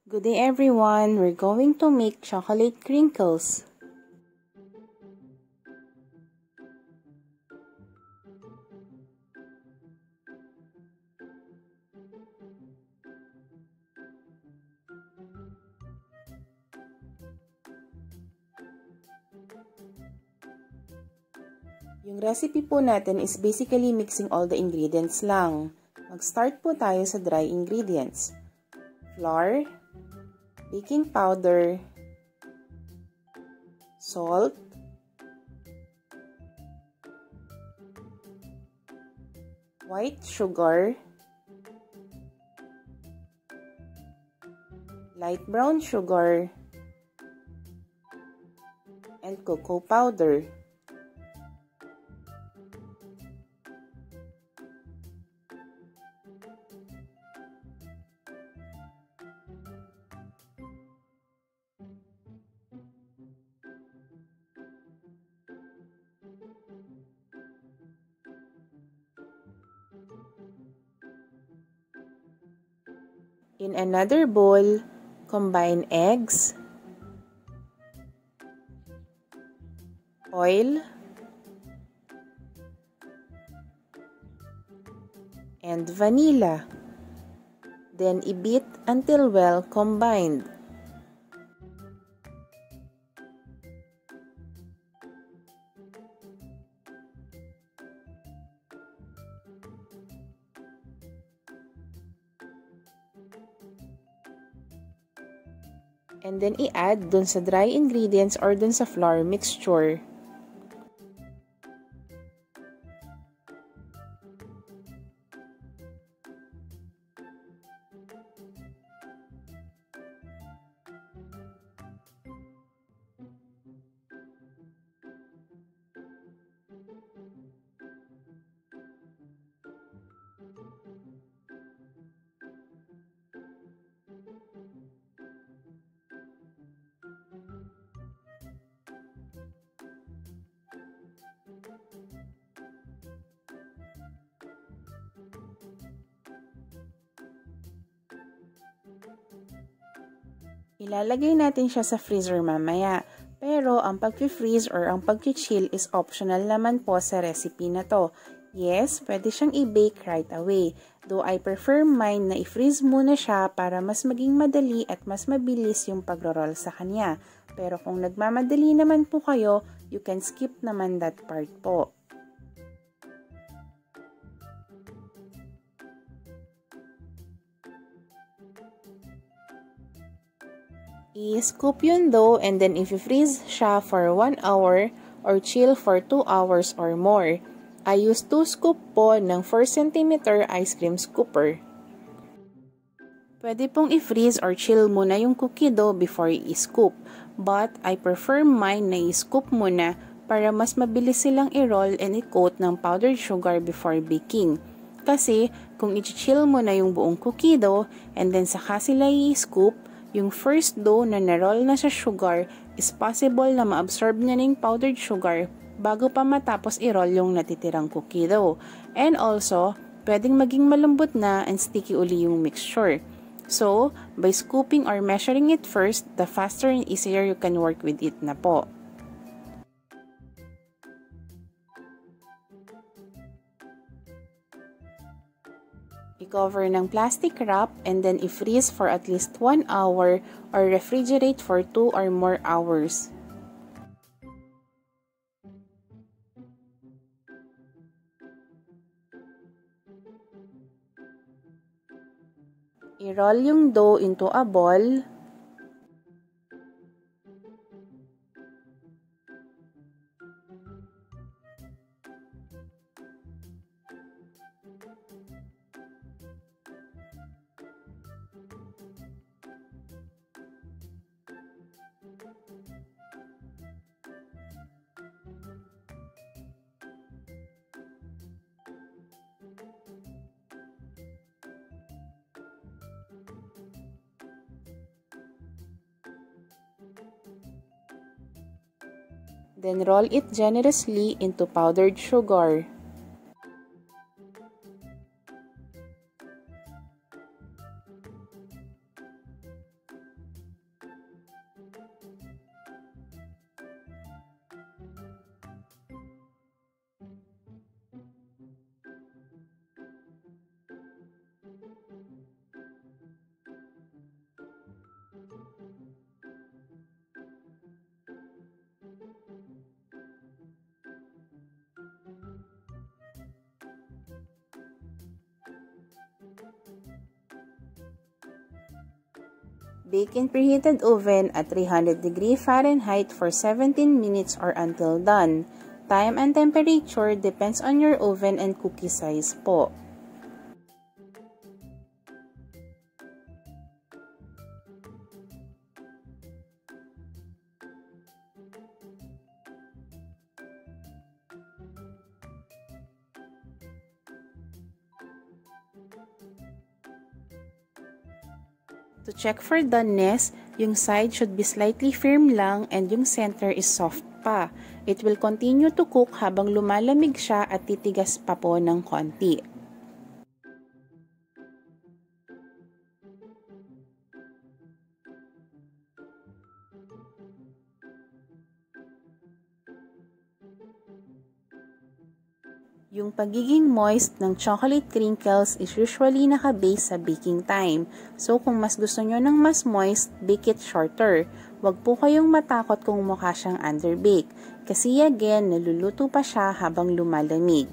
Good day everyone, we're going to make chocolate crinkles. Yung recipe po natin is basically mixing all the ingredients lang. Mag-start po tayo sa dry ingredients. Flour, baking powder, salt, white sugar, light brown sugar, and cocoa powder. In another bowl, combine eggs, oil, and vanilla. Then i-beat until well combined. And then i-add dun sa dry ingredients or dun sa flour mixture. Ilalagay natin siya sa freezer mamaya, pero ang pag-freeze or ang pag-chill is optional naman po sa recipe na to. Yes, pwede siyang i-bake right away, though I prefer mine na i-freeze muna siya para mas maging madali at mas mabilis yung pagro-roll sa kanya. Pero kung nagmamadali naman po kayo, you can skip naman that part po. I-scoop yun dough and then if you freeze siya for 1 hour or chill for 2 hours or more. I use 2 scoop po ng 4 cm ice cream scooper. Pwede pong i-freeze or chill muna yung cookie dough before i-scoop. But I prefer mine na i-scoop muna para mas mabilis silang i-roll and i-coat ng powdered sugar before baking. Kasi kung i-chill mo na yung buong cookie dough and then saka sila i-scoop, yung first dough na na-roll na sa sugar is possible na ma-absorb niya ng powdered sugar bago pa matapos i-roll yung natitirang cookie dough. And also, pwedeng maging malambot na and sticky uli yung mixture. So, by scooping or measuring it first, the faster and easier you can work with it na po. I-cover ng plastic wrap and then i-freeze for at least 1 hour or refrigerate for 2 or more hours. I-roll yung dough into a ball. Then roll it generously into powdered sugar. Bake in preheated oven at 300 degree Fahrenheit for 17 minutes or until done. Time and temperature depends on your oven and cookie size po. To check for doneness, yung side should be slightly firm lang and yung center is soft pa. It will continue to cook habang lumalamig siya at titigas pa po ng konti. Yung pagiging moist ng chocolate crinkles is usually naka-base sa baking time. So, kung mas gusto nyo ng mas moist, bake it shorter. Huwag po kayong matakot kung mukha siyang underbake. Kasi again, naluluto pa siya habang lumalamig.